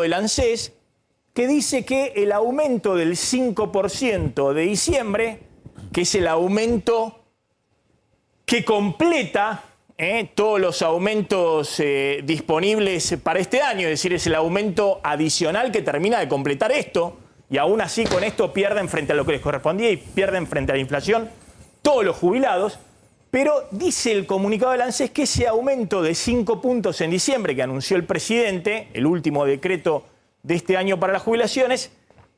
Del ANSES, que dice que el aumento del 5% de diciembre, que es el aumento que completa todos los aumentos disponibles para este año, es decir, es el aumento adicional que termina de completar esto, y aún así con esto pierden frente a lo que les correspondía y pierden frente a la inflación todos los jubilados. Pero dice el comunicado del ANSES que ese aumento de 5 puntos en diciembre que anunció el presidente, el último decreto de este año para las jubilaciones,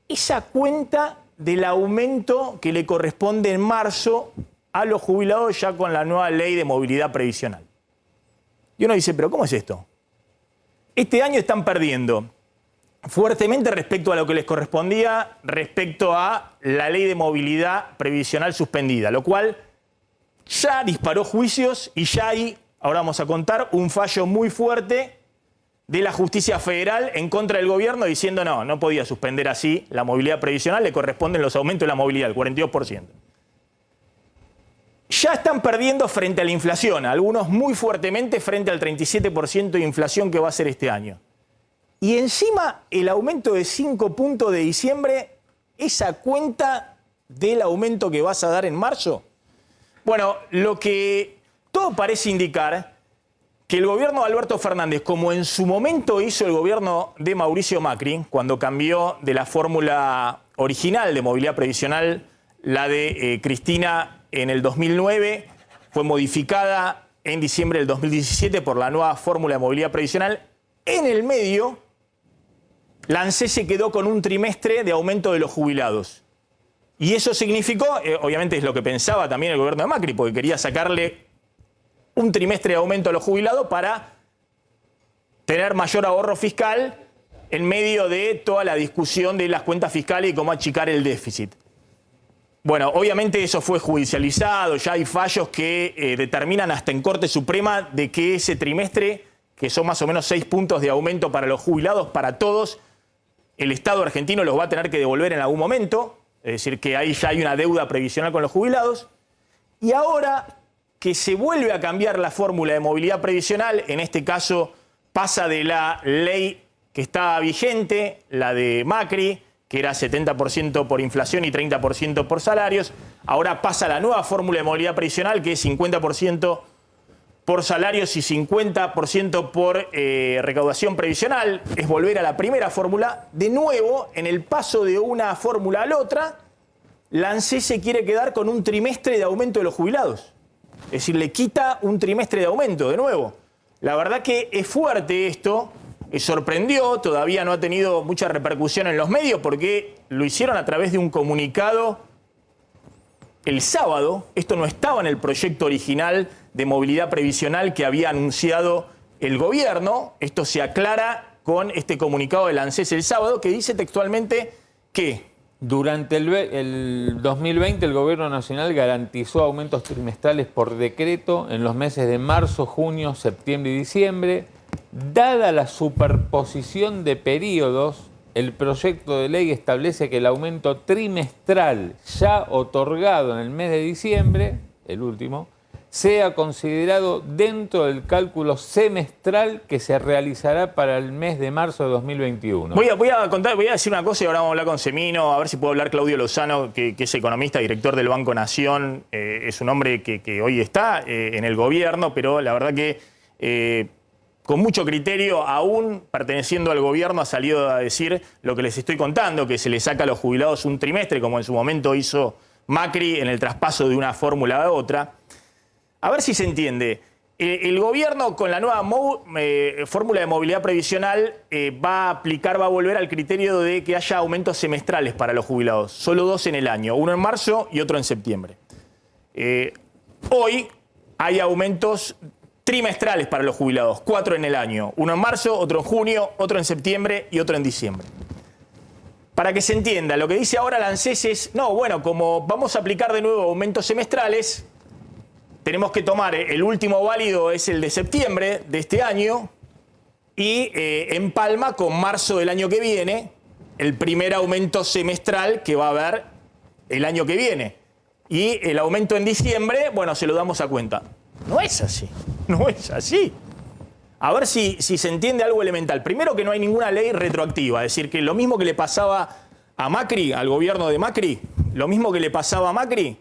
esa cuenta del aumento que le corresponde en marzo a los jubilados ya con la nueva ley de movilidad previsional. Y uno dice, ¿pero cómo es esto? Este año están perdiendo fuertemente respecto a lo que les correspondía respecto a la ley de movilidad previsional suspendida, lo cual ya disparó juicios y ya hay, ahora vamos a contar, un fallo muy fuerte de la justicia federal en contra del gobierno diciendo no podía suspender así la movilidad previsional, le corresponden los aumentos de la movilidad, el 42%. Ya están perdiendo frente a la inflación, algunos muy fuertemente frente al 37% de inflación que va a ser este año. Y encima el aumento de 5 puntos de diciembre, esa cuenta del aumento que vas a dar en marzo. Bueno, lo que todo parece indicar que el gobierno de Alberto Fernández, como en su momento hizo el gobierno de Mauricio Macri, cuando cambió de la fórmula original de movilidad previsional, la de Cristina en el 2009, fue modificada en diciembre del 2017 por la nueva fórmula de movilidad previsional. En el medio, la ANSES se quedó con un trimestre de aumento de los jubilados. Y eso significó, obviamente es lo que pensaba también el gobierno de Macri, porque quería sacarle un trimestre de aumento a los jubilados para tener mayor ahorro fiscal en medio de toda la discusión de las cuentas fiscales y cómo achicar el déficit. Bueno, obviamente eso fue judicializado, ya hay fallos que determinan hasta en Corte Suprema de que ese trimestre, que son más o menos 6 puntos de aumento para los jubilados, para todos, el Estado argentino los va a tener que devolver en algún momento. Es decir, que ahí ya hay una deuda previsional con los jubilados. Y ahora que se vuelve a cambiar la fórmula de movilidad previsional, en este caso pasa de la ley que estaba vigente, la de Macri, que era 70% por inflación y 30% por salarios, ahora pasa la nueva fórmula de movilidad previsional, que es 50% por salarios y 50% por recaudación previsional. Es volver a la primera fórmula. De nuevo, en el paso de una fórmula a la otra, la ANSES se quiere quedar con un trimestre de aumento de los jubilados. Es decir, le quita un trimestre de aumento, de nuevo. La verdad que es fuerte esto, sorprendió, todavía no ha tenido mucha repercusión en los medios porque lo hicieron a través de un comunicado el sábado. Esto no estaba en el proyecto original de movilidad previsional que había anunciado el gobierno. Esto se aclara con este comunicado del ANSES el sábado, que dice textualmente que durante el 2020 el Gobierno Nacional garantizó aumentos trimestrales por decreto en los meses de marzo, junio, septiembre y diciembre. Dada la superposición de periodos, el proyecto de ley establece que el aumento trimestral ya otorgado en el mes de diciembre, el último, sea considerado dentro del cálculo semestral que se realizará para el mes de marzo de 2021. Voy a decir una cosa y ahora vamos a hablar con Semino, a ver si puedo hablar Claudio Lozano, que es economista, director del Banco Nación. Es un hombre que hoy está en el gobierno, pero la verdad que con mucho criterio, aún perteneciendo al gobierno, ha salido a decir lo que les estoy contando, que se le saca a los jubilados un trimestre, como en su momento hizo Macri en el traspaso de una fórmula a otra. A ver si se entiende. El gobierno con la nueva fórmula de movilidad previsional va a volver al criterio de que haya aumentos semestrales para los jubilados. Solo 2 en el año, uno en marzo y otro en septiembre. Hoy hay aumentos trimestrales para los jubilados, 4 en el año. Uno en marzo, otro en junio, otro en septiembre y otro en diciembre. Para que se entienda, lo que dice ahora la ANSES es, no, bueno, como vamos a aplicar de nuevo aumentos semestrales, tenemos que tomar, el último válido es el de septiembre de este año y empalma con marzo del año que viene el primer aumento semestral que va a haber el año que viene. Y el aumento en diciembre, bueno, se lo damos a cuenta. No es así, no es así. A ver si se entiende algo elemental. Primero, que no hay ninguna ley retroactiva. Es decir, que lo mismo que le pasaba a Macri, al gobierno de Macri, lo mismo que le pasaba a Macri,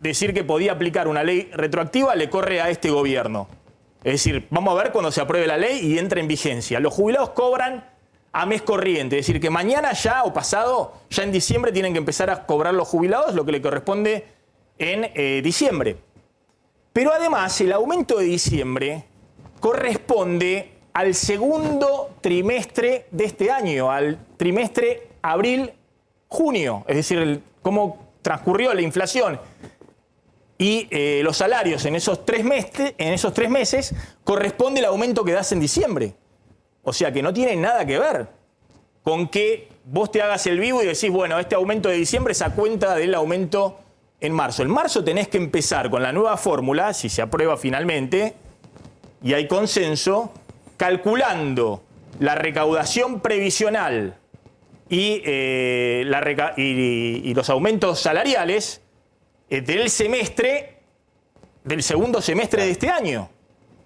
decir que podía aplicar una ley retroactiva le corre a este gobierno. Es decir, vamos a ver cuando se apruebe la ley y entre en vigencia. Los jubilados cobran a mes corriente. Es decir, que mañana ya o pasado, ya en diciembre tienen que empezar a cobrar los jubilados lo que le corresponde en diciembre. Pero además, el aumento de diciembre corresponde al segundo trimestre de este año, al trimestre abril-junio, es decir, cómo transcurrió la inflación y los salarios en esos tres meses corresponde el aumento que das en diciembre. O sea que no tiene nada que ver con que vos te hagas el vivo y decís, bueno, este aumento de diciembre es a cuenta del aumento en marzo. En marzo tenés que empezar con la nueva fórmula, si se aprueba finalmente, y hay consenso, calculando la recaudación previsional y los aumentos salariales del segundo semestre de este año,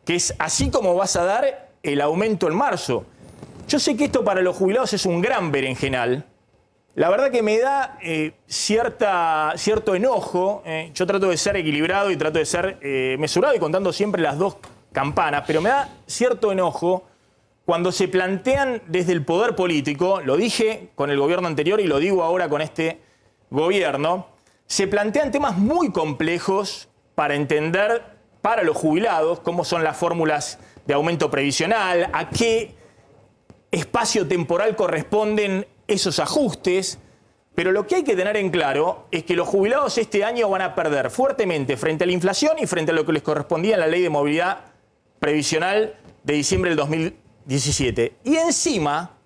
que es así como vas a dar el aumento en marzo. Yo sé que esto para los jubilados es un gran berenjenal. La verdad que me da cierto enojo. Yo trato de ser equilibrado y trato de ser mesurado y contando siempre las dos campanas, pero me da cierto enojo cuando se plantean desde el poder político, lo dije con el gobierno anterior y lo digo ahora con este gobierno, se plantean temas muy complejos para entender para los jubilados cómo son las fórmulas de aumento previsional, a qué espacio temporal corresponden esos ajustes, pero lo que hay que tener en claro es que los jubilados este año van a perder fuertemente frente a la inflación y frente a lo que les correspondía en la Ley de Movilidad Previsional de diciembre del 2017. Y encima,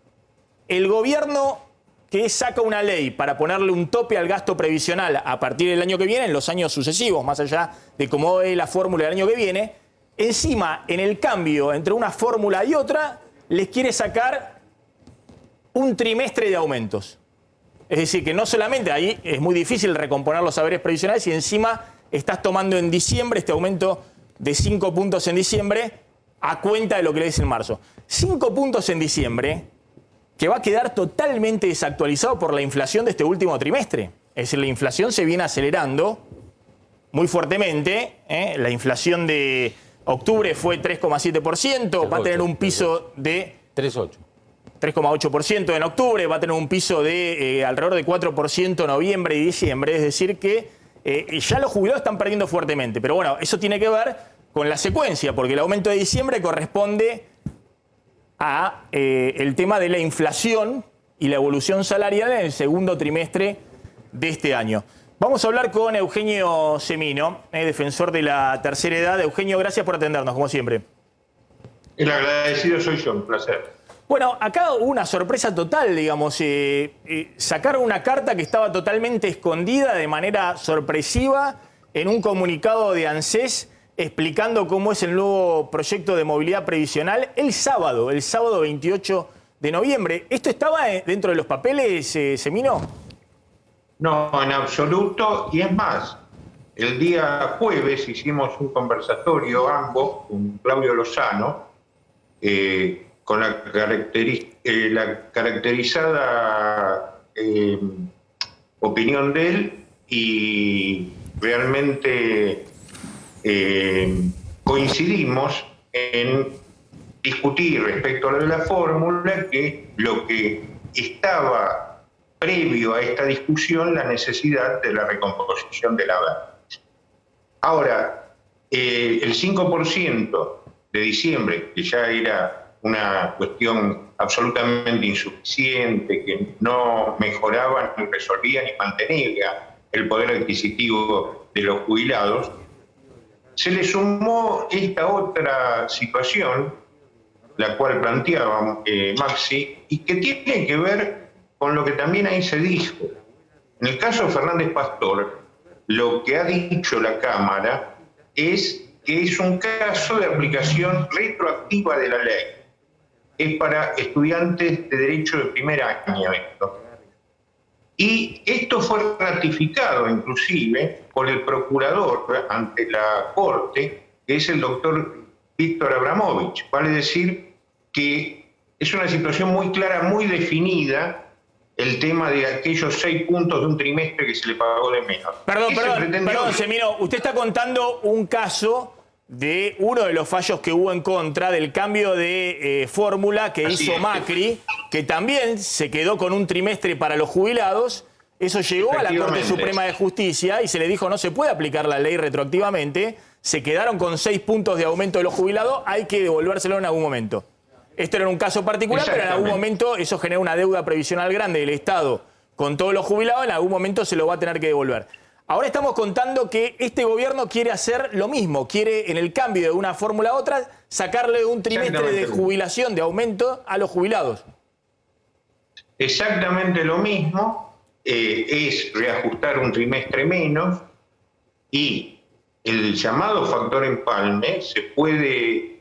el gobierno que saca una ley para ponerle un tope al gasto previsional a partir del año que viene, en los años sucesivos, más allá de cómo es la fórmula del año que viene, encima, en el cambio entre una fórmula y otra, les quiere sacar un trimestre de aumentos. Es decir, que no solamente ahí es muy difícil recomponer los saberes previsionales y encima estás tomando en diciembre este aumento de 5 puntos en diciembre a cuenta de lo que le dice en marzo. 5 puntos en diciembre que va a quedar totalmente desactualizado por la inflación de este último trimestre. Es decir, la inflación se viene acelerando muy fuertemente. La inflación de octubre fue 3,7%, va a tener un piso de 3,8% en octubre, va a tener un piso de alrededor de 4% noviembre y diciembre. Es decir que ya los jubilados están perdiendo fuertemente. Pero bueno, eso tiene que ver con la secuencia, porque el aumento de diciembre corresponde a el tema de la inflación y la evolución salarial en el segundo trimestre de este año. Vamos a hablar con Eugenio Semino, defensor de la tercera edad. Eugenio, gracias por atendernos, como siempre. El agradecido soy yo, un placer. Bueno, acá hubo una sorpresa total, digamos. Sacaron una carta que estaba totalmente escondida de manera sorpresiva en un comunicado de ANSES explicando cómo es el nuevo proyecto de movilidad previsional el sábado 28 de noviembre. ¿Esto estaba dentro de los papeles, Semino? No, en absoluto. Y es más, el día jueves hicimos un conversatorio ambos con Claudio Lozano, con la caracterizada opinión de él, y realmente coincidimos en discutir respecto a la fórmula, que lo que estaba previo a esta discusión, la necesidad de la recomposición de la base. Ahora, el 5% de diciembre, que ya era una cuestión absolutamente insuficiente, que no mejoraba, ni resolvía, ni mantenía el poder adquisitivo de los jubilados, se le sumó esta otra situación, la cual planteaba Maxi, y que tiene que ver con lo que también ahí se dijo. En el caso de Fernández Pastor, lo que ha dicho la Cámara es que es un caso de aplicación retroactiva de la ley. Es para estudiantes de Derecho de primer año esto. Y esto fue ratificado inclusive por el procurador ante la Corte, que es el doctor Víctor Abramovich. Vale decir que es una situación muy clara, muy definida, el tema de aquellos 6 puntos de un trimestre que se le pagó de menos. Perdón, Semino, usted está contando un caso de uno de los fallos que hubo en contra del cambio de fórmula que hizo Macri, que también se quedó con un trimestre para los jubilados. Eso llegó a la Corte Suprema de Justicia y se le dijo no se puede aplicar la ley retroactivamente. Se quedaron con 6 puntos de aumento de los jubilados, hay que devolvérselo en algún momento. Esto era un caso particular, pero en algún momento eso genera una deuda previsional grande del Estado con todos los jubilados, en algún momento se lo va a tener que devolver. Ahora estamos contando que este gobierno quiere hacer lo mismo, quiere en el cambio de una fórmula a otra sacarle un trimestre de jubilación, de aumento a los jubilados. Exactamente lo mismo, es reajustar un trimestre menos y el llamado factor empalme se puede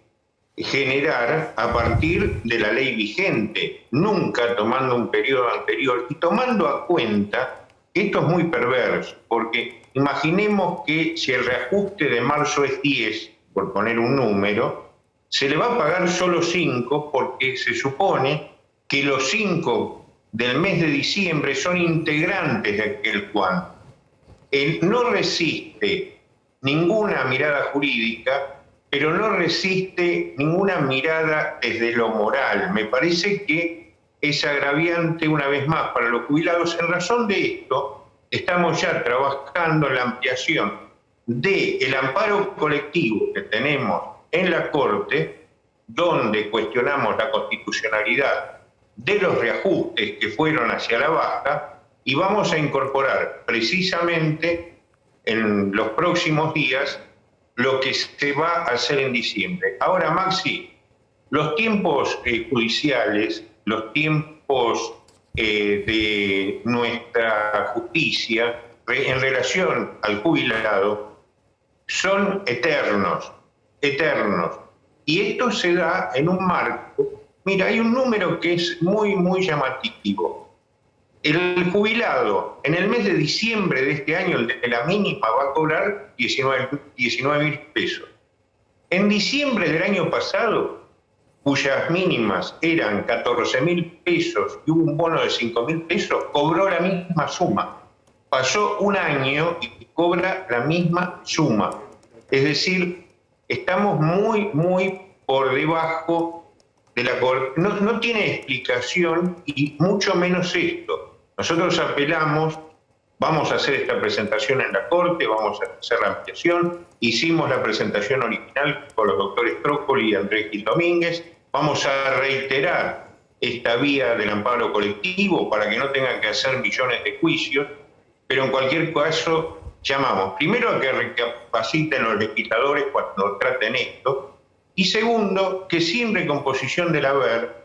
generar a partir de la ley vigente, nunca tomando un periodo anterior y tomando a cuenta, esto es muy perverso, porque imaginemos que si el reajuste de marzo es 10, por poner un número, se le va a pagar solo 5 porque se supone que los 5 del mes de diciembre son integrantes de aquel cuánto. Él no resiste ninguna mirada jurídica, pero no resiste ninguna mirada desde lo moral. Me parece que es agraviante una vez más para los jubilados. En razón de esto, estamos ya trabajando en la ampliación del amparo colectivo que tenemos en la Corte, donde cuestionamos la constitucionalidad de los reajustes que fueron hacia la baja, y vamos a incorporar precisamente en los próximos días lo que se va a hacer en diciembre. Ahora, Maxi, los tiempos judiciales, los tiempos de nuestra justicia en relación al jubilado son eternos, eternos. Y esto se da en un marco. Mira, hay un número que es muy, muy llamativo. El jubilado en el mes de diciembre de este año, el de la mínima, va a cobrar 19.000 pesos. En diciembre del año pasado, cuyas mínimas eran 14.000 pesos y hubo un bono de 5.000 pesos, cobró la misma suma. Pasó un año y cobra la misma suma. Es decir, estamos muy, muy por debajo de la Corte. No tiene explicación y mucho menos esto. Nosotros apelamos, vamos a hacer esta presentación en la Corte, vamos a hacer la ampliación, hicimos la presentación original con los doctores Trócoli y Andrés Gil Domínguez, vamos a reiterar esta vía del amparo colectivo para que no tengan que hacer millones de juicios, pero en cualquier caso llamamos primero a que recapaciten los legisladores cuando traten esto, y segundo, que sin recomposición del haber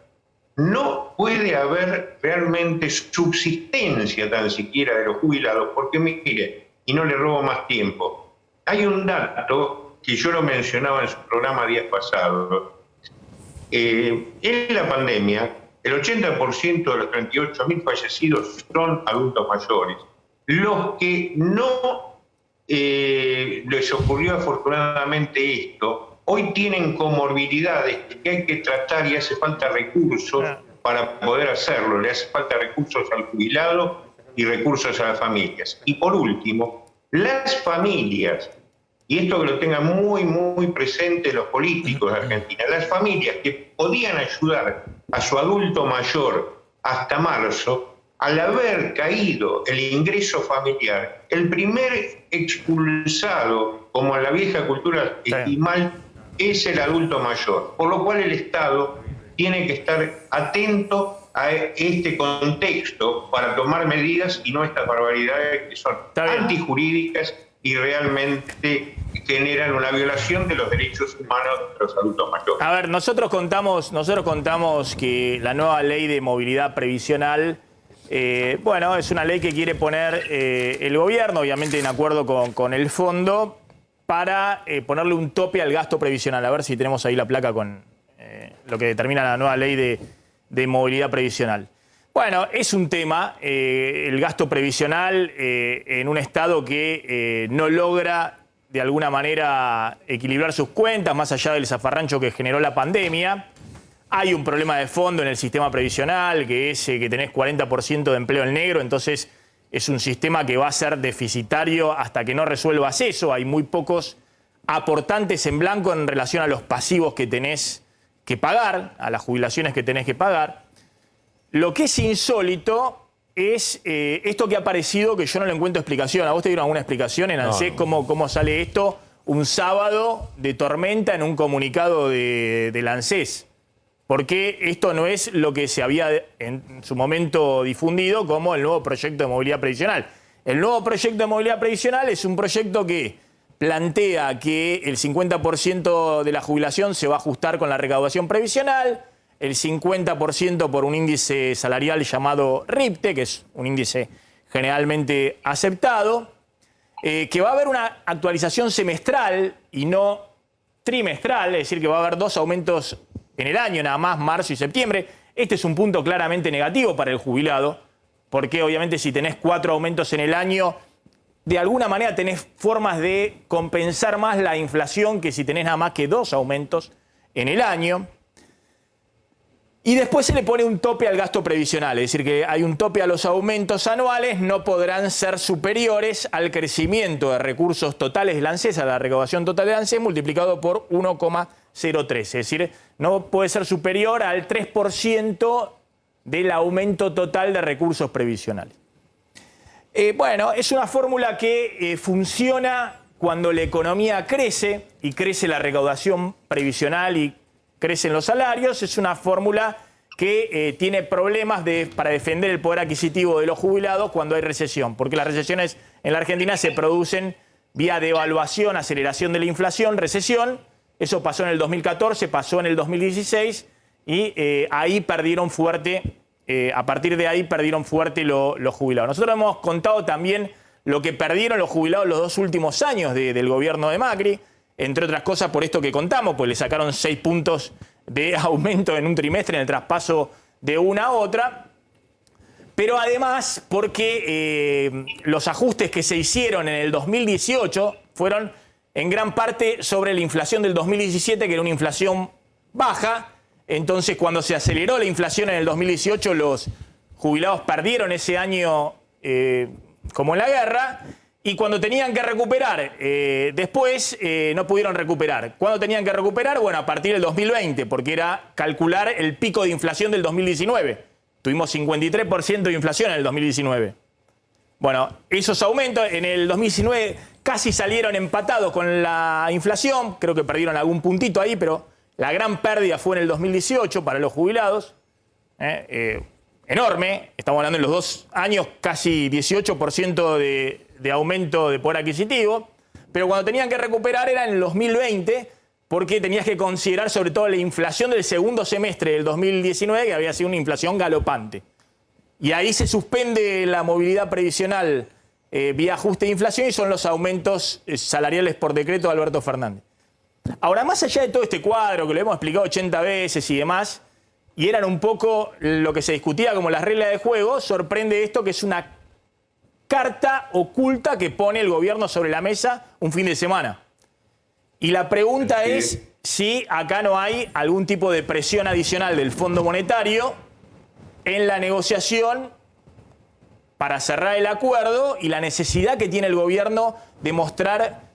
no puede haber realmente subsistencia tan siquiera de los jubilados, porque mire, y no le robo más tiempo, hay un dato que yo lo mencionaba en su programa días pasados. En la pandemia, el 80% de los 38.000 fallecidos son adultos mayores. Los que no les ocurrió afortunadamente esto, hoy tienen comorbilidades que hay que tratar y hace falta recursos para poder hacerlo. Le hace falta recursos al jubilado y recursos a las familias. Y por último, las familias, y esto que lo tengan muy, muy presente los políticos de Argentina, las familias que podían ayudar a su adulto mayor hasta marzo, al haber caído el ingreso familiar, el primer expulsado, como en la vieja cultura estimal, es el adulto mayor, por lo cual el Estado tiene que estar atento a este contexto para tomar medidas y no estas barbaridades que son antijurídicas y realmente generan una violación de los derechos humanos de los adultos mayores. A ver, nosotros contamos que la nueva ley de movilidad previsional, bueno, es una ley que quiere poner el gobierno, obviamente en acuerdo con el fondo, para ponerle un tope al gasto previsional. A ver si tenemos ahí la placa con lo que determina la nueva ley de movilidad previsional. Bueno, es un tema, el gasto previsional en un Estado que no logra de alguna manera, equilibrar sus cuentas, más allá del zafarrancho que generó la pandemia. Hay un problema de fondo en el sistema previsional, que es que tenés 40% de empleo en negro, entonces es un sistema que va a ser deficitario hasta que no resuelvas eso. Hay muy pocos aportantes en blanco en relación a los pasivos que tenés que pagar, a las jubilaciones que tenés que pagar. Lo que es insólito es esto que ha aparecido, que yo no le encuentro explicación. ¿A vos te dieron alguna explicación en ANSES cómo sale esto un sábado de tormenta en un comunicado del ANSES? Porque esto no es lo que se había en su momento difundido como el nuevo proyecto de movilidad previsional. El nuevo proyecto de movilidad previsional es un proyecto que plantea que el 50% de la jubilación se va a ajustar con la recaudación previsional, el 50% por un índice salarial llamado RIPTE, que es un índice generalmente aceptado, que va a haber una actualización semestral y no trimestral, es decir, que va a haber 2 aumentos en el año, nada más, marzo y septiembre. Este es un punto claramente negativo para el jubilado, porque obviamente si tenés 4 aumentos en el año, de alguna manera tenés formas de compensar más la inflación que si tenés nada más que 2 aumentos en el año. Y después se le pone un tope al gasto previsional, es decir, que hay un tope a los aumentos anuales, no podrán ser superiores al crecimiento de recursos totales del ANSES, a la recaudación total del ANSES, multiplicado por 1,03. Es decir, no puede ser superior al 3% del aumento total de recursos previsionales. Bueno, es una fórmula que funciona cuando la economía crece y crece la recaudación previsional y crecen los salarios. Es una fórmula que tiene problemas para defender el poder adquisitivo de los jubilados cuando hay recesión, porque las recesiones en la Argentina se producen vía devaluación, aceleración de la inflación, recesión. Eso pasó en el 2014, pasó en el 2016 y ahí perdieron fuerte. A partir de ahí perdieron fuerte los jubilados. Nosotros hemos contado también lo que perdieron los jubilados los 2 últimos años del gobierno de Macri, entre otras cosas por esto que contamos, pues le sacaron 6 puntos de aumento en un trimestre en el traspaso de una a otra, pero además porque los ajustes que se hicieron en el 2018 fueron en gran parte sobre la inflación del 2017, que era una inflación baja. Entonces, cuando se aceleró la inflación en el 2018, los jubilados perdieron ese año como en la guerra, y cuando tenían que recuperar, después no pudieron recuperar. ¿Cuándo tenían que recuperar? Bueno, a partir del 2020, porque era calcular el pico de inflación del 2019. Tuvimos 53% de inflación en el 2019. Bueno, esos aumentos en el 2019 casi salieron empatados con la inflación, creo que perdieron algún puntito ahí, pero la gran pérdida fue en el 2018 para los jubilados, enorme. Estamos hablando en los 2 años, casi 18% de aumento de poder adquisitivo. Pero cuando tenían que recuperar era en el 2020, porque tenías que considerar sobre todo la inflación del segundo semestre del 2019, que había sido una inflación galopante. Y ahí se suspende la movilidad previsional vía ajuste de inflación y son los aumentos salariales por decreto de Alberto Fernández. Ahora, más allá de todo este cuadro, que lo hemos explicado 80 veces y demás, y eran un poco lo que se discutía como las reglas de juego, sorprende esto que es una carta oculta que pone el gobierno sobre la mesa un fin de semana. Y la pregunta es si acá no hay algún tipo de presión adicional del Fondo Monetario en la negociación para cerrar el acuerdo y la necesidad que tiene el gobierno de mostrar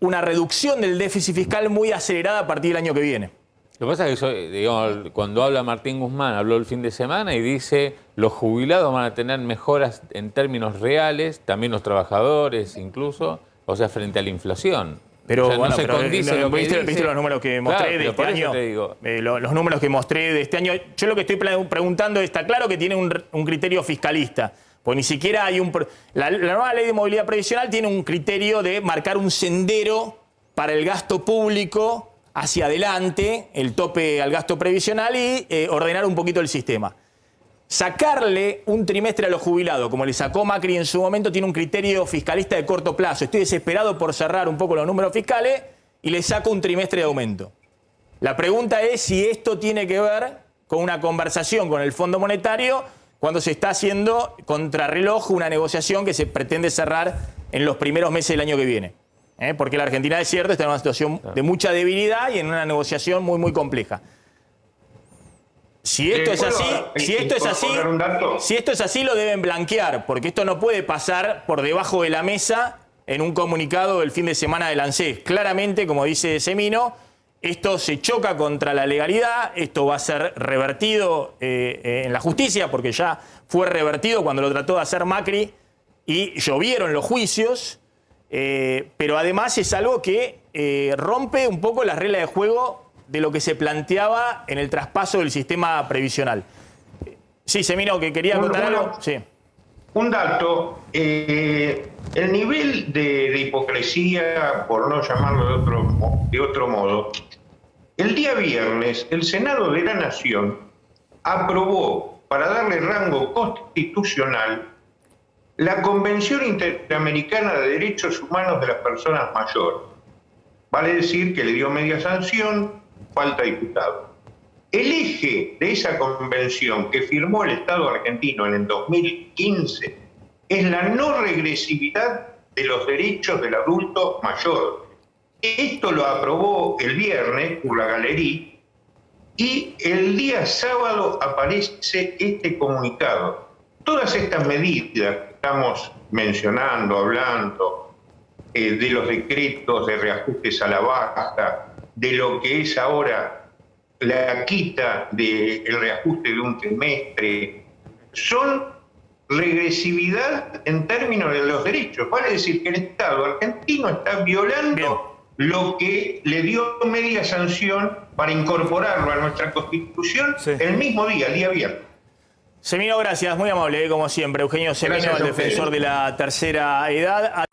una reducción del déficit fiscal muy acelerada a partir del año que viene. Lo que pasa es que digamos, cuando habla Martín Guzmán, habló el fin de semana y dice los jubilados van a tener mejoras en términos reales, también los trabajadores incluso, o sea, frente a la inflación. Pero o sea, bueno, no se condice lo que ¿viste dice? los números que mostré de este año? Los números que mostré de este año. Yo lo que estoy preguntando, está claro que tiene un criterio fiscalista. Pues ni siquiera hay la nueva ley de movilidad previsional tiene un criterio de marcar un sendero para el gasto público hacia adelante, el tope al gasto previsional y ordenar un poquito el sistema. Sacarle un trimestre a los jubilados, como le sacó Macri en su momento, tiene un criterio fiscalista de corto plazo. Estoy desesperado por cerrar un poco los números fiscales y le saco un trimestre de aumento. La pregunta es si esto tiene que ver con una conversación con el Fondo Monetario cuando se está haciendo contrarreloj una negociación que se pretende cerrar en los primeros meses del año que viene. Porque la Argentina, es cierto, está en una situación de mucha debilidad y en una negociación muy, muy compleja. Si esto es así, si esto es así, lo deben blanquear, porque esto no puede pasar por debajo de la mesa en un comunicado del fin de semana del ANSES. Claramente, como dice Semino, esto se choca contra la legalidad, esto va a ser revertido en la justicia, porque ya fue revertido cuando lo trató de hacer Macri y llovieron los juicios, pero además es algo que rompe un poco las reglas de juego de lo que se planteaba en el traspaso del sistema previsional. Sí, Semino, que quería contar algo. Sí. Un dato, el nivel de hipocresía, por no llamarlo de otro modo, el día viernes el Senado de la Nación aprobó, para darle rango constitucional, la Convención Interamericana de Derechos Humanos de las Personas Mayores. Vale decir que le dio media sanción, falta diputado. El eje de esa convención que firmó el Estado argentino en el 2015 es la no regresividad de los derechos del adulto mayor. Esto lo aprobó el viernes Urlagaleri y el día sábado aparece este comunicado. Todas estas medidas que estamos mencionando, hablando, de los decretos de reajustes a la baja, de lo que es ahora la quita del reajuste de un trimestre, son regresividad en términos de los derechos. Vale decir que el Estado argentino está violando lo que le dio media sanción para incorporarlo a nuestra Constitución el mismo día, el día viernes. Semino, gracias, muy amable, como siempre. Eugenio Semino, el defensor de la tercera edad.